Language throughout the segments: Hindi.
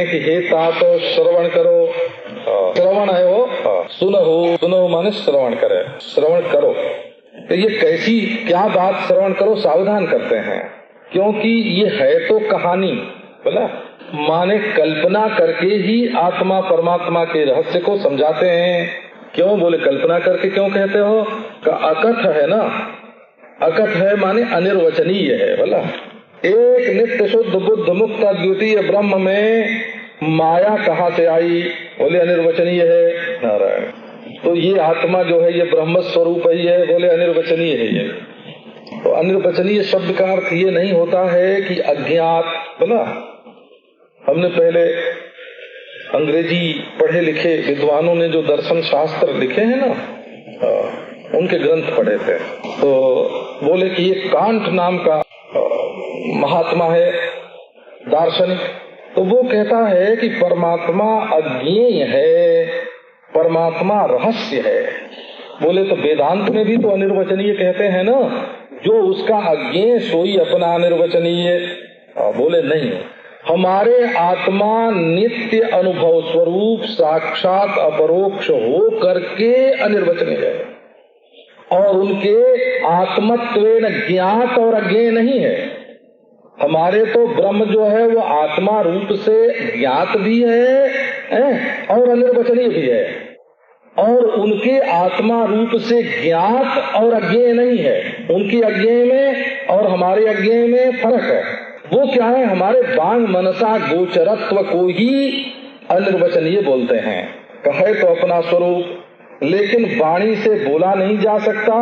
कि हे तात श्रवण करो, श्रवण है वो सुनो, सुनो माने श्रवण करे, श्रवण करो। तो ये कैसी क्या बात श्रवण करो, सावधान करते हैं, क्योंकि ये है तो कहानी, बोला माने कल्पना करके ही आत्मा परमात्मा के रहस्य को समझाते हैं। क्यों बोले कल्पना करके क्यों कहते हो? का अकथ है ना, अकथ है माने अनिर्वचनीय है। बोला एक नित्य शुद्ध बुद्ध मुक्त अद्वितीय ब्रह्म में माया कहाँ से आई? बोले अनिर्वचनीय है। नारायण, तो ये आत्मा जो है ये ब्रह्म स्वरूप ही है। बोले अनिर्वचनीय है ये। तो अनिर्वचनीय शब्द का अर्थ ये नहीं होता है कि अज्ञात। बोला हमने पहले अंग्रेजी पढ़े लिखे विद्वानों ने जो दर्शन शास्त्र लिखे हैं ना, उनके ग्रंथ पढ़े थे, तो बोले कि ये कांट नाम का महात्मा है दार्शनिक, तो वो कहता है कि परमात्मा अज्ञेय है, परमात्मा रहस्य है। बोले तो वेदांत में भी तो अनिर्वचनीय कहते हैं ना, जो उसका अज्ञेय सोई अपना अनिर्वचनीय। बोले नहीं, हमारे आत्मा नित्य अनुभव स्वरूप साक्षात अपरोक्ष हो करके अनिर्वचनीय है, और उनके आत्मत्वेन ज्ञात और अज्ञेय नहीं है। हमारे तो ब्रह्म जो है वो आत्मा रूप से ज्ञात भी है और अनिर्वचनीय भी है, और उनके आत्मा रूप से ज्ञात और अज्ञेय नहीं है। उनकी अज्ञेय में और हमारे अज्ञेय में फर्क है। वो क्या है? हमारे बांग मनसा गोचरत्व को ही अनिर्वचनीय बोलते हैं। कहे तो अपना स्वरूप, लेकिन वाणी से बोला नहीं जा सकता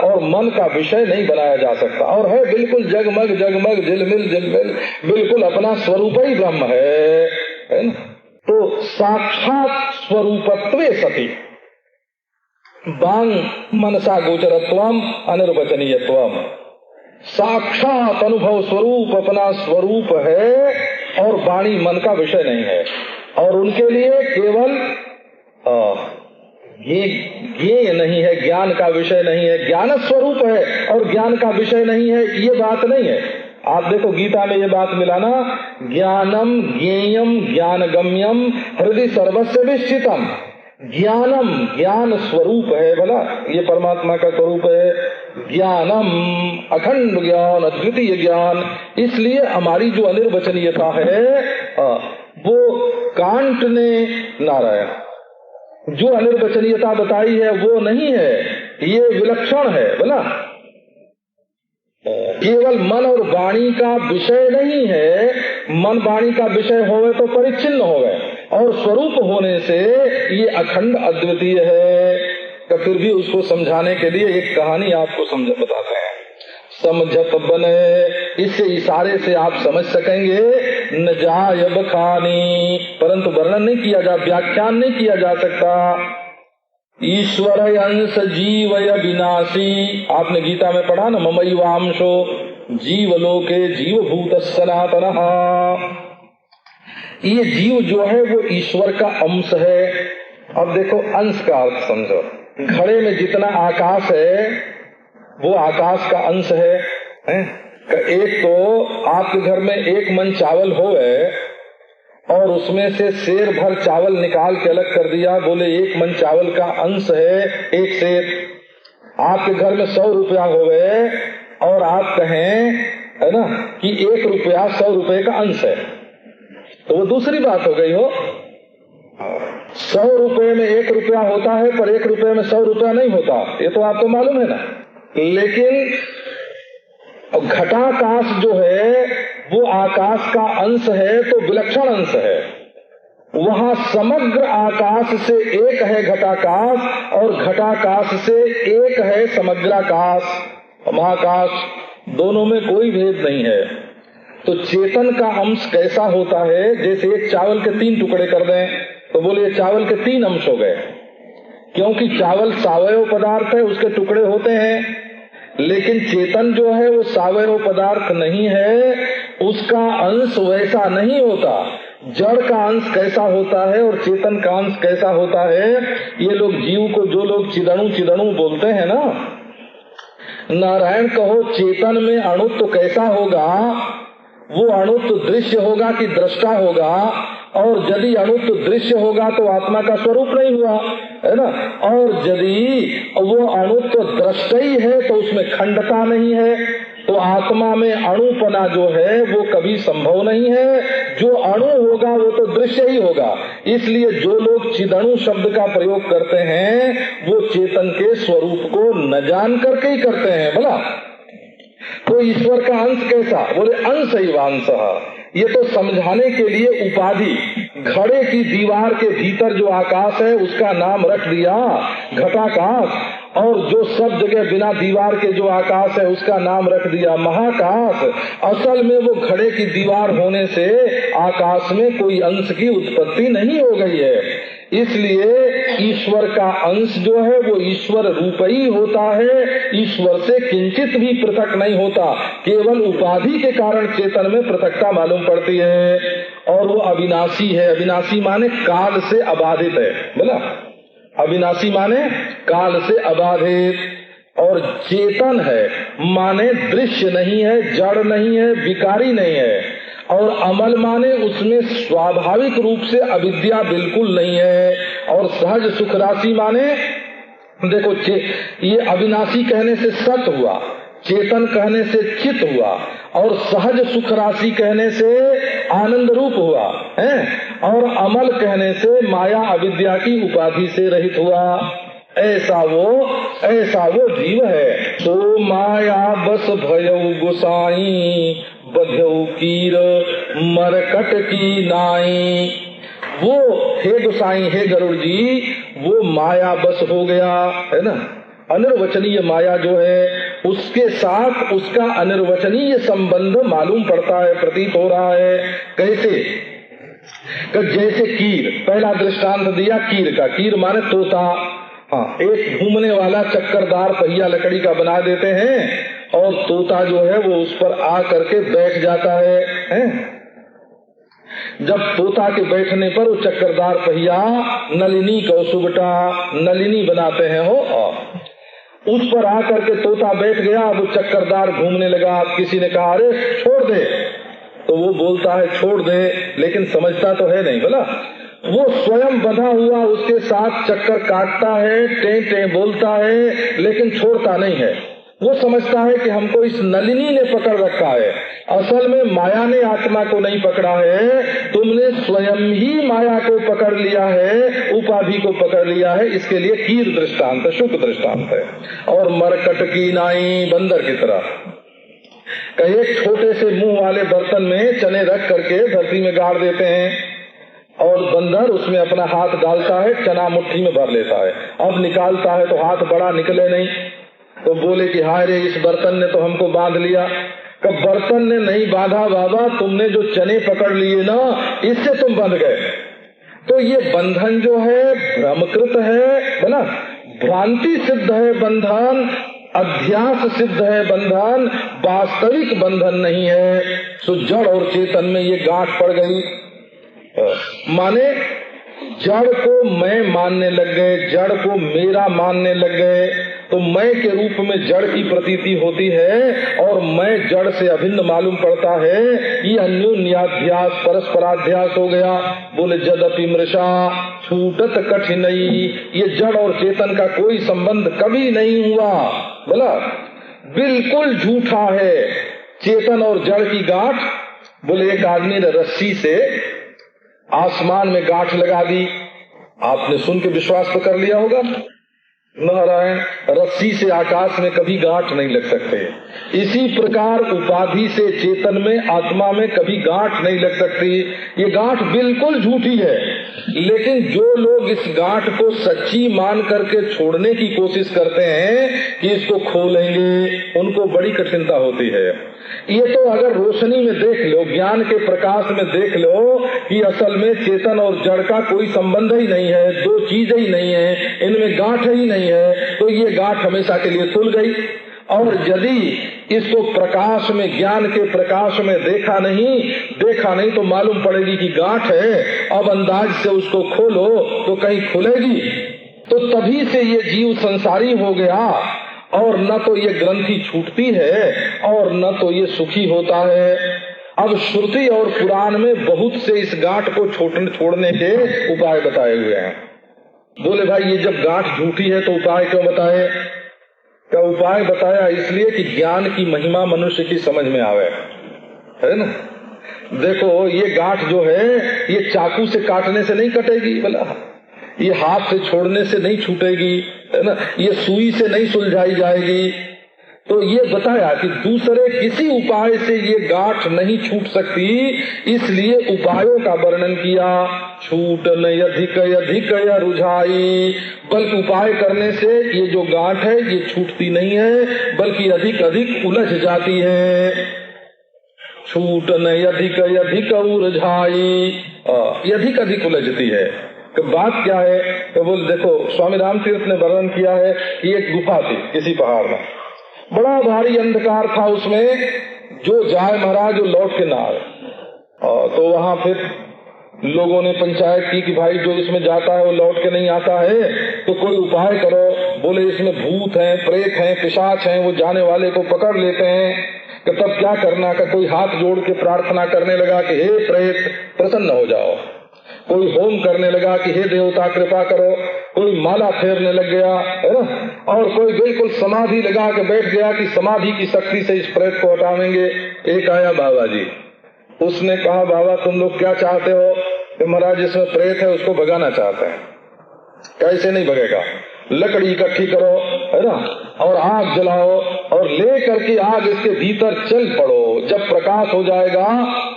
और मन का विषय नहीं बनाया जा सकता, और है बिल्कुल जगमग जगमग झिलमिल झिलमिल, बिल्कुल अपना स्वरूप ही ब्रह्म है ना? तो साक्षात स्वरूपत्वे सति बांग मनसा गोचरत्वम अनिर्वचनीयत्वम। साक्षात अनुभव स्वरूप अपना स्वरूप है और वाणी मन का विषय नहीं है, और उनके लिए केवल ये नहीं है, ज्ञान का विषय नहीं है। ज्ञान स्वरूप है और ज्ञान का विषय नहीं है, ये बात नहीं है। आप देखो गीता में ये बात मिला ना, ज्ञानम ज्ञेयम ज्ञानगम्यम हृदय सर्वस्य विस्थितम। ज्ञानम ज्ञान स्वरूप है, भला ये परमात्मा का स्वरूप है। ज्ञानम अखंड ज्ञान अद्वितीय ज्ञान। इसलिए हमारी जो अनिर्वचनीयता है वो कांट ने नारायण जो अनिर्वचनीयता बताई है वो नहीं है, ये विलक्षण है। बोला केवल मन और वाणी का विषय नहीं है। मन वाणी का विषय होवे तो परिच्छिन्न होवे, और स्वरूप होने से ये अखंड अद्वितीय है। तो फिर भी उसको समझाने के लिए एक कहानी आपको बताते हैं, समझत बने। इससे इशारे से आप समझ सकेंगे। न जाय बखानी, परंतु वर्णन नहीं किया जा, व्याख्यान नहीं किया जा सकता। ईश्वर अंश जीवय विनाशी, आपने गीता में पढ़ा ना, ममैवांशो जीवलोके जीवभूत सनातनः। ये जीव जो है वो ईश्वर का अंश है। अब देखो अंश का अर्थ समझो। घड़े में जितना आकाश है वो आकाश का अंश है। एक तो आपके घर में एक मन चावल होवे और उसमें से सेर भर चावल निकाल के अलग कर दिया, बोले एक मन चावल का अंश है एक सेर। आपके घर में 100 रुपया होवे और आप कहें है ना कि 1 रुपया 100 रुपए का अंश है, तो वो दूसरी बात हो गई हो। 100 रुपए में 1 रुपया होता है, पर 1 रुपए में 100 रुपया नहीं होता, ये तो आपको मालूम है ना। लेकिन घटाकाश जो है वो आकाश का अंश है, तो विलक्षण अंश है। वहां समग्र आकाश से एक है घटाकाश, और घटाकाश से एक है समग्राकाश महाकाश। दोनों में कोई भेद नहीं है। तो चेतन का अंश कैसा होता है? जैसे एक चावल के 3 टुकड़े कर दें तो बोले चावल के 3 अंश हो गए, क्योंकि चावल सावयव पदार्थ है, उसके टुकड़े होते हैं। लेकिन चेतन जो है वो सावयव पदार्थ नहीं है, उसका अंश वैसा नहीं होता। जड़ का अंश कैसा होता है और चेतन का अंश कैसा होता है, ये लोग जीव को जो लोग चिदणु चिदणु बोलते हैं ना, नारायण कहो चेतन में अणुत्व कैसा होगा? वो अणुत्व दृश्य होगा कि दृष्टा होगा, और यदि अणुत्व दृश्य होगा तो आत्मा का स्वरूप नहीं हुआ, है ना। और यदि वो अणुत्व दृष्टा ही है तो उसमें खंडता नहीं है, तो आत्मा में अणुपना जो है वो कभी संभव नहीं है। जो अणु होगा वो तो दृश्य ही होगा। इसलिए जो लोग चिदणु शब्द का प्रयोग करते हैं वो चेतन के स्वरूप को न जान करके ही करते हैं। बोला तो ईश्वर का अंश कैसा? बोले अंश ही वांश। ये तो समझाने के लिए उपाधि, घड़े की दीवार के भीतर जो आकाश है उसका नाम रख दिया घटाकाश, और जो सब जगह बिना दीवार के जो आकाश है उसका नाम रख दिया महाकाश। असल में वो घड़े की दीवार होने से आकाश में कोई अंश की उत्पत्ति नहीं हो गई है। इसलिए ईश्वर का अंश जो है वो ईश्वर रूप ही होता है, ईश्वर से किंचित भी पृथक नहीं होता। केवल उपाधि के कारण चेतन में पृथकता मालूम पड़ती है, और वो अविनाशी है। अविनाशी माने काल से अबाधित है। बोला अविनाशी माने काल से अबाधित, और चेतन है माने दृश्य नहीं है, जड़ नहीं है, विकारी नहीं है। और अमल माने उसमें स्वाभाविक रूप से अविद्या बिल्कुल नहीं है। और सहज सुख राशि माने देखो ये अविनाशी कहने से सत हुआ, चेतन कहने से चित हुआ, और सहज सुख राशि कहने से आनंद रूप हुआ है, और अमल कहने से माया अविद्या की उपाधि से रहित हुआ। ऐसा वो जीव है। तो माया बस भयऊ गोसाई बध्यऊ कीर मरकट की नाई। वो हे गोसाई, हे गरुड़ जी, वो माया बस हो गया है ना। अनिर्वचनीय माया जो है उसके साथ उसका अनिर्वचनीय संबंध मालूम पड़ता है, प्रतीत हो रहा है। कैसे? जैसे कीर, पहला दृष्टांत दिया कीर का। कीर माने तोता। हाँ, एक घूमने वाला चक्करदार पहिया लकड़ी का बना देते हैं और तोता जो है वो उस पर आ करके बैठ जाता है? जब तोता के बैठने पर वो चक्करदार पहिया नलिनी कौसुबटा नलिनी बनाते हैं उस पर आकर के तोता बैठ गया। वो चक्करदार घूमने लगा। किसी ने कहा अरे छोड़ दे, तो वो बोलता है छोड़ दे, लेकिन समझता तो है नहीं। बोला वो स्वयं बंधा हुआ उसके साथ चक्कर काटता है, टे टे बोलता है, लेकिन छोड़ता नहीं है। वो समझता है कि हमको इस नलिनी ने पकड़ रखा है। असल में माया ने आत्मा को नहीं पकड़ा है, तुमने स्वयं ही माया को पकड़ लिया है, उपाधि को पकड़ लिया है। इसके लिए कीर दृष्टांत, शुक दृष्टांत है। और मरकट की नाई, बंदर की तरह। एक छोटे से मुंह वाले बर्तन में चने रख करके धरती में गाड़ देते हैं, और बंदर उसमें अपना हाथ डालता है, चना मुट्ठी में भर लेता है। अब निकालता है तो हाथ बड़ा निकले नहीं, तो बोले कि हाय रे, इस बर्तन ने तो हमको बांध लिया। कब बर्तन ने नहीं बांधा बाबा, तुमने जो चने पकड़ लिए ना, इससे तुम बंध गए। तो ये बंधन जो है भ्रमकृत है ना, भ्रांति सिद्ध है बंधन, अध्यास सिद्ध है बंधन, वास्तविक बंधन नहीं है। तो जड़ और चेतन में ये गांठ पड़ गई। माने जड़ को मैं मानने लग गए, जड़ को मेरा मानने लग गए, तो मैं के रूप में जड़ की प्रतीति होती है और मैं जड़ से अभिन्न मालूम पड़ता है। ये अन्योन्याध्यास, परस्पराध्यास हो गया। बोले जदपि मृषा छूटत कठिनई, ये जड़ और चेतन का कोई संबंध कभी नहीं हुआ। बोला बिल्कुल झूठा है चेतन और जड़ की गांठ। बोले एक आदमी ने रस्सी से आसमान में गांठ लगा दी, आपने सुन के विश्वास तो कर लिया होगा। नारायण, रस्सी से आकाश में कभी गांठ नहीं लग सकते। इसी प्रकार उपाधि से चेतन में, आत्मा में कभी गांठ नहीं लग सकती। ये गांठ बिल्कुल झूठी है। लेकिन जो लोग इस गांठ को सच्ची मान करके छोड़ने की कोशिश करते हैं कि इसको खोलेंगे, उनको बड़ी कठिनता होती है। ये तो अगर रोशनी में देख लो, ज्ञान के प्रकाश में देख लो कि असल में चेतन और जड़ का कोई संबंध ही नहीं है, दो चीजें ही नहीं है, इनमें गांठ ही नहीं है, तो ये गांठ हमेशा के लिए खुल गई। और यदि इसको प्रकाश में, ज्ञान के प्रकाश में देखा नहीं तो मालूम पड़ेगी कि गांठ है। अब अंदाज से उसको खोलो तो कहीं खुलेगी। तो तभी से ये जीव संसारी हो गया, और न तो ये ग्रंथि छूटती है और न तो ये सुखी होता है। अब श्रुति और पुराण में बहुत से इस गांठ को छोड़ने के उपाय बताए हुए हैं। बोले भाई ये जब गांठ झूठी है तो उपाय क्यों बताए? का उपाय बताया इसलिए कि ज्ञान की महिमा मनुष्य की समझ में आवे, है ना। देखो ये गांठ जो है ये चाकू से काटने से नहीं कटेगी, बोला ये हाथ से छोड़ने से नहीं छूटेगी, है ना, ये सुई से नहीं सुलझाई जाएगी। तो ये बताया कि दूसरे किसी उपाय से ये गांठ नहीं छूट सकती, इसलिए उपायों का वर्णन किया। छूट न अधिक अधिक रुझाई, बल्कि उपाय करने से ये जो गांठ है ये छूटती नहीं है बल्कि अधिक अधिक उलझ जाती है। छूट न अधिक अधिक उलझाई, अधिक अधिक उलझती है। तो बात क्या है? तो बोल देखो स्वामी रामतीर्थ ने वर्णन किया है कि एक गुफा थी किसी पहाड़ में, बड़ा भारी अंधकार था उसमें, जो जाए महाराज जो लौट के ना आए। तो वहां फिर लोगों ने पंचायत की कि भाई जो इसमें जाता है वो लौट के नहीं आता है, तो कोई उपाय करो। बोले इसमें भूत हैं, प्रेत हैं, पिशाच हैं, वो जाने वाले को पकड़ लेते हैं। कि तब क्या करना? का कोई हाथ जोड़ के प्रार्थना करने लगा कि हे प्रेत प्रसन्न हो जाओ, कोई होम करने लगा कि हे देवता कृपा करो, कोई माला फेरने लग गया, है ना, और कोई बिल्कुल समाधि लगा के बैठ गया कि समाधि की शक्ति से इस प्रेत को हटावेंगे। एक आया बाबा जी, उसने कहा बाबा तुम लोग क्या चाहते हो? कि महाराज जिसमें प्रेत है उसको भगाना चाहते हैं। कैसे नहीं भगेगा? लकड़ी इकट्ठी करो, है ना, और आग जलाओ और ले करके आग इसके भीतर चल पड़ो। जब प्रकाश हो जाएगा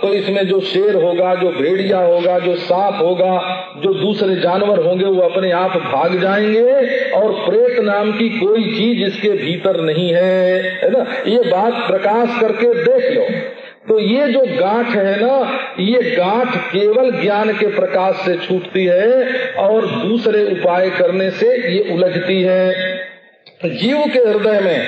तो इसमें जो शेर होगा, जो भेड़िया होगा, जो सांप होगा, जो दूसरे जानवर होंगे वो अपने आप भाग जाएंगे और प्रेत नाम की कोई चीज इसके भीतर नहीं है ना। ये बात प्रकाश करके देख लो। तो ये जो गांठ है ना, ये गांठ केवल ज्ञान के प्रकाश से छूटती है और दूसरे उपाय करने से ये उलझती है। जीव के हृदय में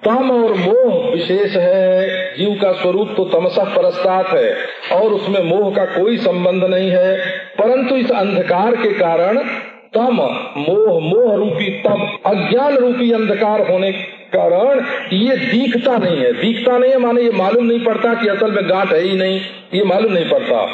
तम और मोह विशेष है। जीव का स्वरूप तो तमसः परस्तात् है और उसमें मोह का कोई संबंध नहीं है, परंतु इस अंधकार के कारण तम मोह रूपी तम अज्ञान रूपी अंधकार होने कारण ये दिखता नहीं है। दिखता नहीं है माने ये मालूम नहीं पड़ता कि असल में गांठ है ही नहीं, ये मालूम नहीं पड़ता।